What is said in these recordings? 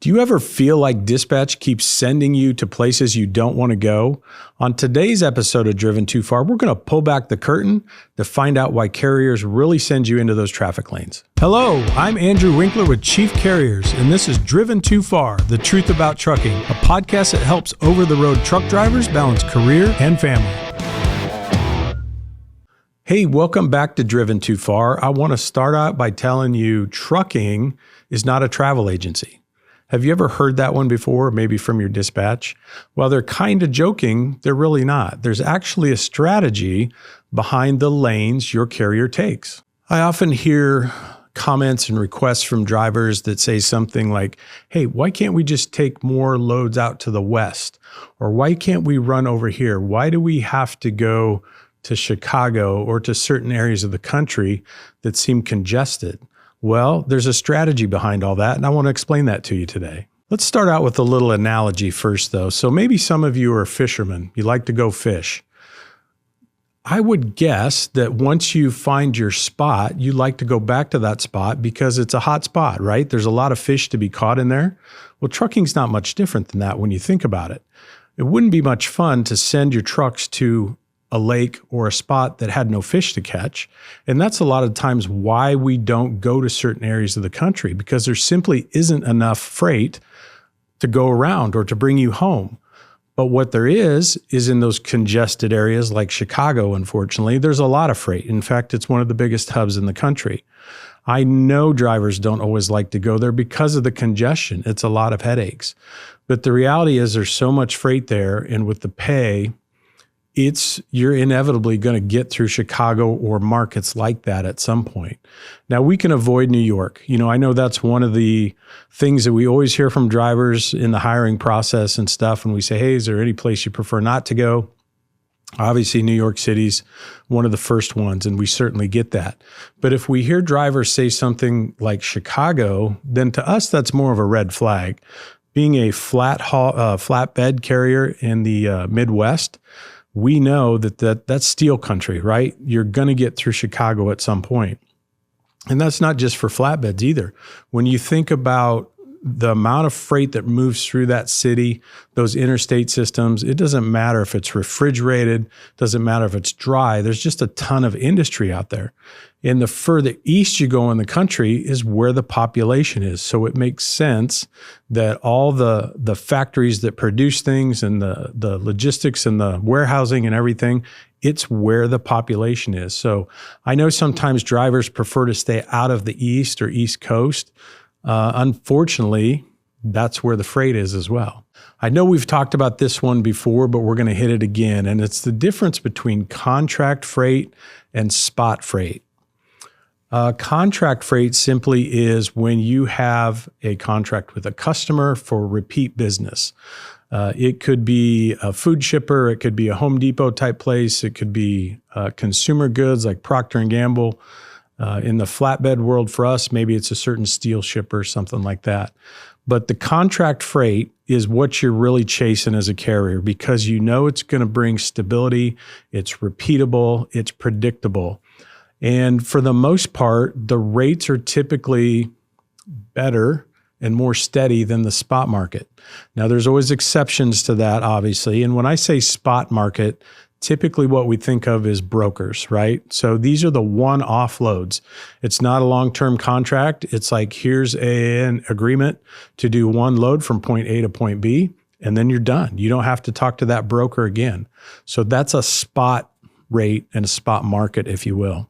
Do you ever feel like dispatch keeps sending you to places you don't want to go? On today's episode of Driven Too Far, we're going to pull back the curtain to find out why carriers really send you into those traffic lanes. Hello, I'm Andrew Winkler with Chief Carriers, and this is Driven Too Far, the truth about trucking, a podcast that helps over-the-road truck drivers balance career and family. Hey, welcome back to Driven Too Far. I want to start out by telling you trucking is not a travel agency. Have you ever heard that one before, maybe from your dispatch? Well, they're kind of joking. They're really not. There's actually a strategy behind the lanes your carrier takes. I often hear comments and requests from drivers that say something like, hey, why can't we just take more loads out to the west? Or why can't we run over here? Why do we have to go to Chicago or to certain areas of the country that seem congested? Well, there's a strategy behind all that, and I want to explain that to you today. Let's start out with a little analogy first, though. So maybe some of you are fishermen. You like to go fish. I would guess that once you find your spot, you like to go back to that spot because it's a hot spot, right? There's a lot of fish to be caught in there. Well, trucking's not much different than that when you think about it. It wouldn't be much fun to send your trucks to a lake or a spot that had no fish to catch. And that's a lot of times why we don't go to certain areas of the country, because there simply isn't enough freight to go around or to bring you home. But what there is in those congested areas like Chicago, unfortunately, there's a lot of freight. In fact, it's one of the biggest hubs in the country. I know drivers don't always like to go there because of the congestion. It's a lot of headaches. But the reality is there's so much freight there, and with the pay, you're inevitably going to get through Chicago or markets like that at some point. Now, we can avoid New York. I know that's one of the things that we always hear from drivers in the hiring process and stuff. And we say, hey, is there any place you prefer not to go? Obviously, New York City's one of the first ones, and we certainly get that. But if we hear drivers say something like Chicago, then to us, that's more of a red flag. Being a flatbed carrier in the Midwest, we know that's steel country, right? You're going to get through Chicago at some point. And that's not just for flatbeds either. When you think about the amount of freight that moves through that city, those interstate systems, it doesn't matter if it's refrigerated, doesn't matter if it's dry. There's just a ton of industry out there. And the further east you go in the country is where the population is. So it makes sense that all the factories that produce things and the logistics and the warehousing and everything, it's where the population is. So I know sometimes drivers prefer to stay out of the east or east coast. Unfortunately, that's where the freight is as well. I know we've talked about this one before, but we're going to hit it again. And it's the difference between contract freight and spot freight. Contract freight simply is when you have a contract with a customer for repeat business. It could be a food shipper, it could be a Home Depot type place, it could be consumer goods like Procter & Gamble. In the flatbed world for us, maybe it's a certain steel shipper, something like that. But the contract freight is what you're really chasing as a carrier because you know it's going to bring stability, it's repeatable, it's predictable. And for the most part, the rates are typically better and more steady than the spot market. Now, there's always exceptions to that, obviously. And when I say spot market, typically what we think of is brokers, right? So these are the one-off loads. It's not a long-term contract. It's like, here's an agreement to do one load from point A to point B, and then you're done. You don't have to talk to that broker again. So that's a spot rate and a spot market, if you will.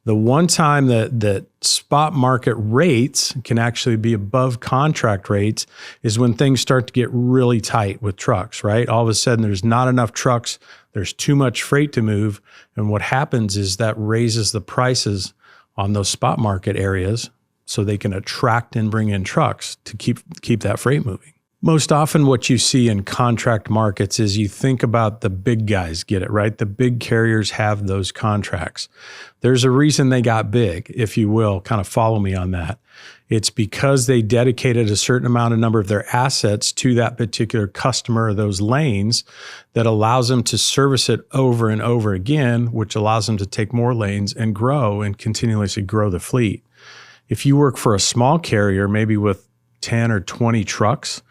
The one time that spot market rates can actually be above contract rates is when things start to get really tight with trucks, right? All of a sudden, there's not enough trucks. There's too much freight to move. And what happens is that raises the prices on those spot market areas so they can attract and bring in trucks to keep that freight moving. Most often what you see in contract markets is you think about the big guys get it, right? The big carriers have those contracts. There's a reason they got big, if you will, kind of follow me on that. It's because they dedicated a certain number of their assets to that particular customer or those lanes that allows them to service it over and over again, which allows them to take more lanes and grow and continuously grow the fleet. If you work for a small carrier, maybe with 10 or 20 trucks,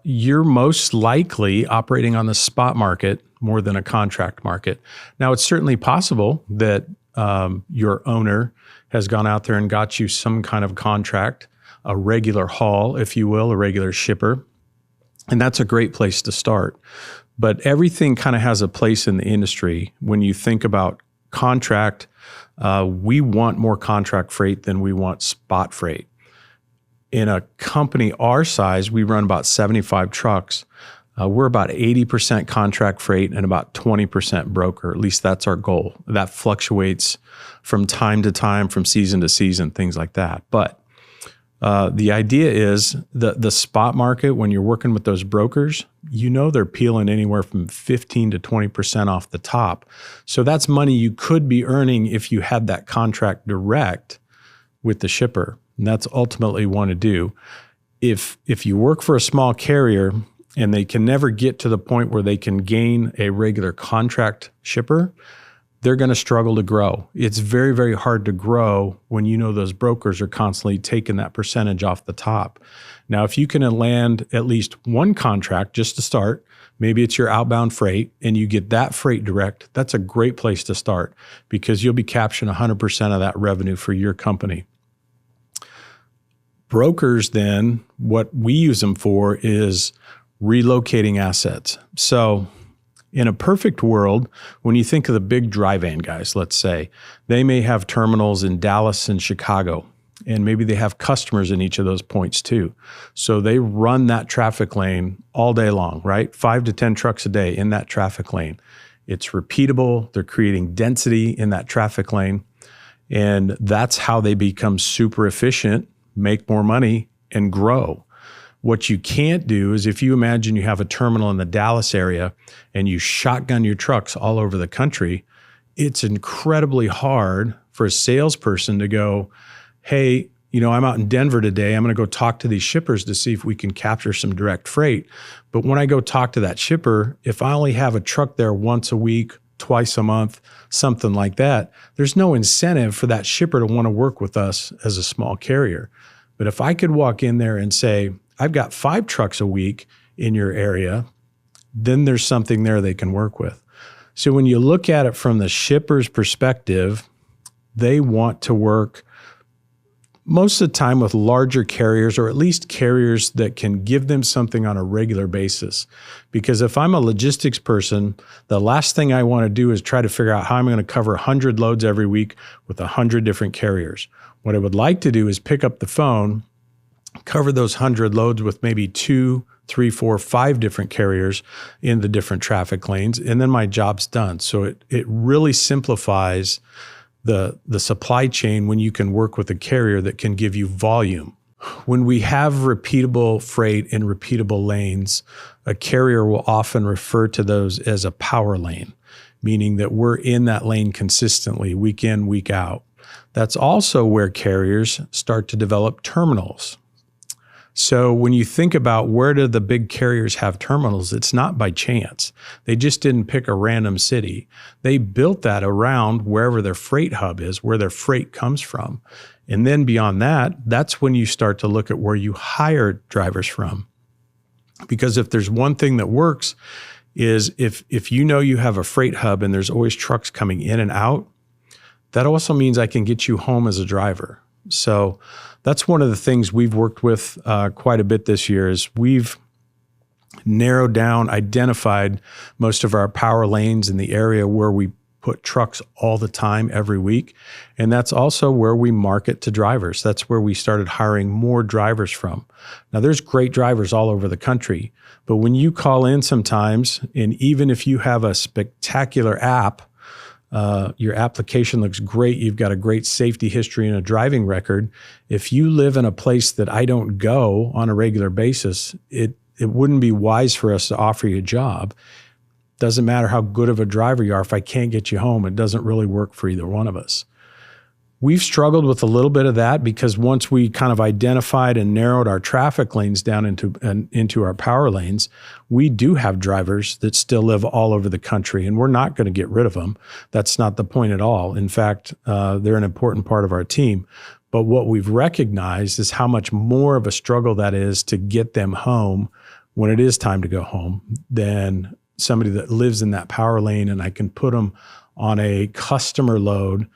you're most likely operating on the spot market more than a contract market. Now, it's certainly possible that your owner has gone out there and got you some kind of contract, a regular haul, if you will, a regular shipper. And that's a great place to start. But everything kind of has a place in the industry. When you think about contract, we want more contract freight than we want spot freight. In a company our size, we run about 75 trucks. We're about 80% contract freight and about 20% broker. At least that's our goal. That fluctuates from time to time, from season to season, things like that. But the idea is the spot market, when you're working with those brokers, they're peeling anywhere from 15 to 20% off the top. So that's money you could be earning if you had that contract direct with the shipper. And that's ultimately what you want to do. If you work for a small carrier and they can never get to the point where they can gain a regular contract shipper, they're going to struggle to grow. It's very, very hard to grow when those brokers are constantly taking that percentage off the top. Now, if you can land at least one contract just to start, maybe it's your outbound freight and you get that freight direct, that's a great place to start because you'll be capturing 100% of that revenue for your company. Brokers, then, what we use them for is relocating assets. So in a perfect world, when you think of the big dry van guys, let's say, they may have terminals in Dallas and Chicago, and maybe they have customers in each of those points too. So they run that traffic lane all day long, right? 5 to 10 trucks a day in that traffic lane. It's repeatable. They're creating density in that traffic lane. And that's how they become super efficient, make more money, and grow. What you can't do is if you imagine you have a terminal in the Dallas area and you shotgun your trucks all over the country, it's incredibly hard for a salesperson to go, hey, I'm out in Denver today. I'm going to go talk to these shippers to see if we can capture some direct freight. But when I go talk to that shipper, if I only have a truck there once a week, twice a month, something like that, there's no incentive for that shipper to want to work with us as a small carrier. But if I could walk in there and say, I've got 5 trucks a week in your area, then there's something there they can work with. So when you look at it from the shipper's perspective, they want to work most of the time with larger carriers, or at least carriers that can give them something on a regular basis. Because if I'm a logistics person, the last thing I want to do is try to figure out how I'm going to cover 100 loads every week with 100 different carriers. What I would like to do is pick up the phone, cover those 100 loads with maybe 2, 3, 4, 5 different carriers in the different traffic lanes, and then my job's done. So it really simplifies the supply chain when you can work with a carrier that can give you volume. When we have repeatable freight in repeatable lanes, a carrier will often refer to those as a power lane, meaning that we're in that lane consistently, week in, week out. That's also where carriers start to develop terminals. So when you think about where do the big carriers have terminals, it's not by chance. They just didn't pick a random city. They built that around wherever their freight hub is, where their freight comes from. And then beyond that, that's when you start to look at where you hire drivers from. Because if there's one thing that works is if you have a freight hub and there's always trucks coming in and out, that also means I can get you home as a driver. So that's one of the things we've worked with quite a bit this year is we've narrowed down, identified most of our power lanes in the area where we put trucks all the time, every week. And that's also where we market to drivers. That's where we started hiring more drivers from. Now, there's great drivers all over the country, but when you call in sometimes, and even if you have a spectacular app, your application looks great, you've got a great safety history and a driving record. If you live in a place that I don't go on a regular basis, it wouldn't be wise for us to offer you a job. Doesn't matter how good of a driver you are. If I can't get you home, it doesn't really work for either one of us. We've struggled with a little bit of that because once we kind of identified and narrowed our traffic lanes down into our power lanes, we do have drivers that still live all over the country, and we're not going to get rid of them. That's not the point at all. In fact, they're an important part of our team. But what we've recognized is how much more of a struggle that is to get them home when it is time to go home than somebody that lives in that power lane, and I can put them on a customer load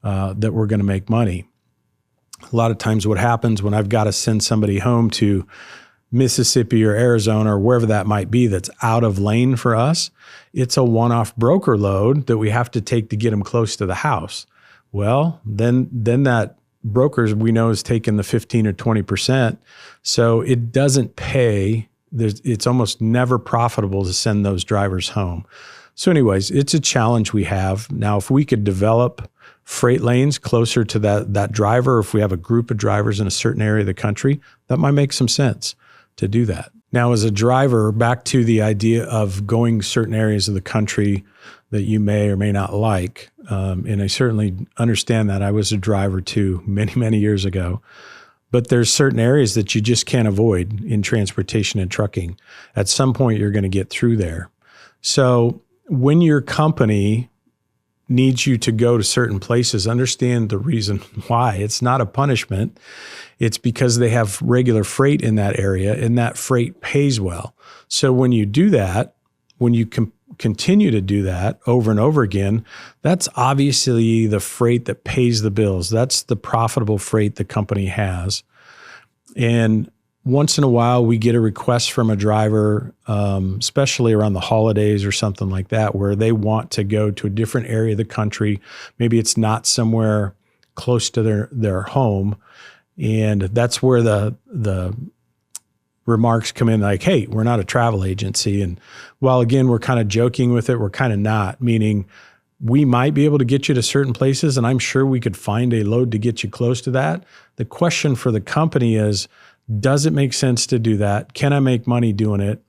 that we're going to make money. A lot of times what happens when I've got to send somebody home to Mississippi or Arizona or wherever that might be that's out of lane for us, it's a one-off broker load that we have to take to get them close to the house. Well, then that brokers we know is taking the 15 or 20%. So it doesn't pay. It's almost never profitable to send those drivers home. So anyways, it's a challenge we have. Now, if we could develop freight lanes closer to that driver, or if we have a group of drivers in a certain area of the country, that might make some sense to do that. Now, as a driver, back to the idea of going certain areas of the country that you may or may not like. And I certainly understand that. I was a driver too many, many years ago. But there's certain areas that you just can't avoid in transportation and trucking. At some point, you're going to get through there. So when your company needs you to go to certain places, understand the reason why. It's not a punishment. It's because they have regular freight in that area and that freight pays well. So when you do that, when you continue to do that over and over again, that's obviously the freight that pays the bills. That's the profitable freight the company has. And once in a while, we get a request from a driver, especially around the holidays or something like that, where they want to go to a different area of the country. Maybe it's not somewhere close to their home. And that's where the remarks come in like, hey, we're not a travel agency. And while, again, we're kind of joking with it, we're kind of not, meaning we might be able to get you to certain places, and I'm sure we could find a load to get you close to that. The question for the company is, does it make sense to do that? Can I make money doing it?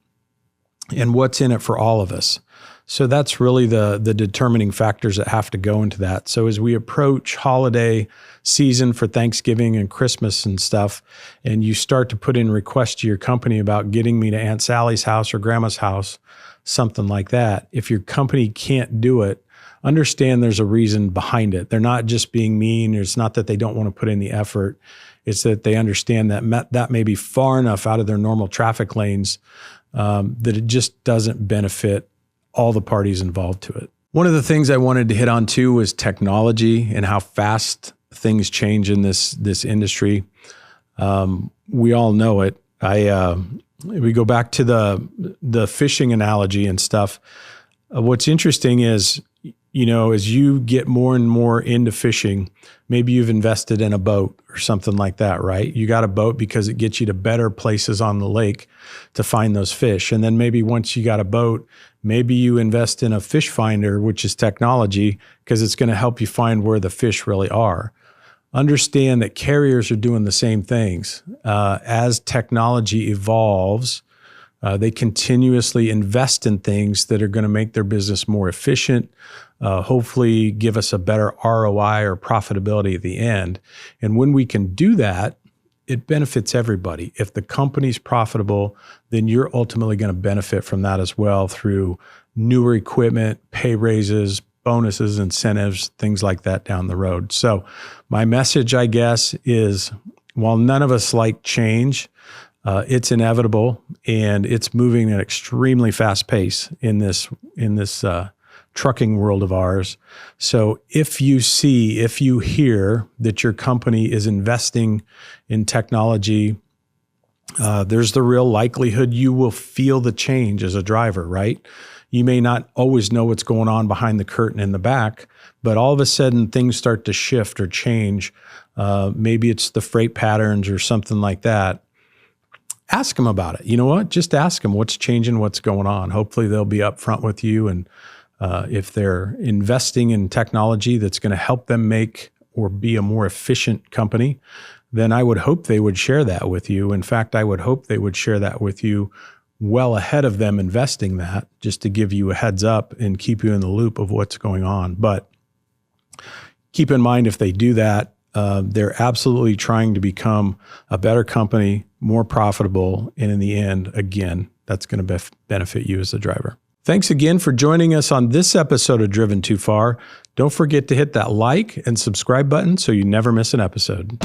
And what's in it for all of us? So that's really the determining factors that have to go into that. So as we approach holiday season for Thanksgiving and Christmas and stuff, and you start to put in requests to your company about getting me to Aunt Sally's house or Grandma's house, something like that, if your company can't do it, understand there's a reason behind it. They're not just being mean. It's not that they don't want to put in the effort. It's that they understand that may be far enough out of their normal traffic lanes that it just doesn't benefit all the parties involved to it. One of the things I wanted to hit on too was technology and how fast things change in this industry. We all know it. We go back to the fishing analogy and stuff. What's interesting is, as you get more and more into fishing, maybe you've invested in a boat or something like that, right? You got a boat because it gets you to better places on the lake to find those fish. And then maybe once you got a boat, maybe you invest in a fish finder, which is technology, because it's going to help you find where the fish really are. Understand that carriers are doing the same things. As technology evolves, they continuously invest in things that are going to make their business more efficient, hopefully give us a better ROI or profitability at the end. And when we can do that, it benefits everybody. If the company's profitable, then you're ultimately going to benefit from that as well through newer equipment, pay raises, bonuses, incentives, things like that down the road. So my message, I guess, is while none of us like change, it's inevitable, and it's moving at an extremely fast pace in this trucking world of ours. So if you hear that your company is investing in technology, there's the real likelihood you will feel the change as a driver, right? You may not always know what's going on behind the curtain in the back, but all of a sudden things start to shift or change. Maybe it's the freight patterns or something like that. Ask them about it. You know what? Just ask them what's changing, what's going on. Hopefully they'll be upfront with you. And if they're investing in technology that's going to help them make or be a more efficient company, then I would hope they would share that with you. In fact, I would hope they would share that with you well ahead of them investing that, just to give you a heads up and keep you in the loop of what's going on. But keep in mind, if they do that, they're absolutely trying to become a better company, more profitable, and in the end, again, that's going to benefit you as a driver. Thanks again for joining us on this episode of Driven Too Far. Don't forget to hit that like and subscribe button so you never miss an episode.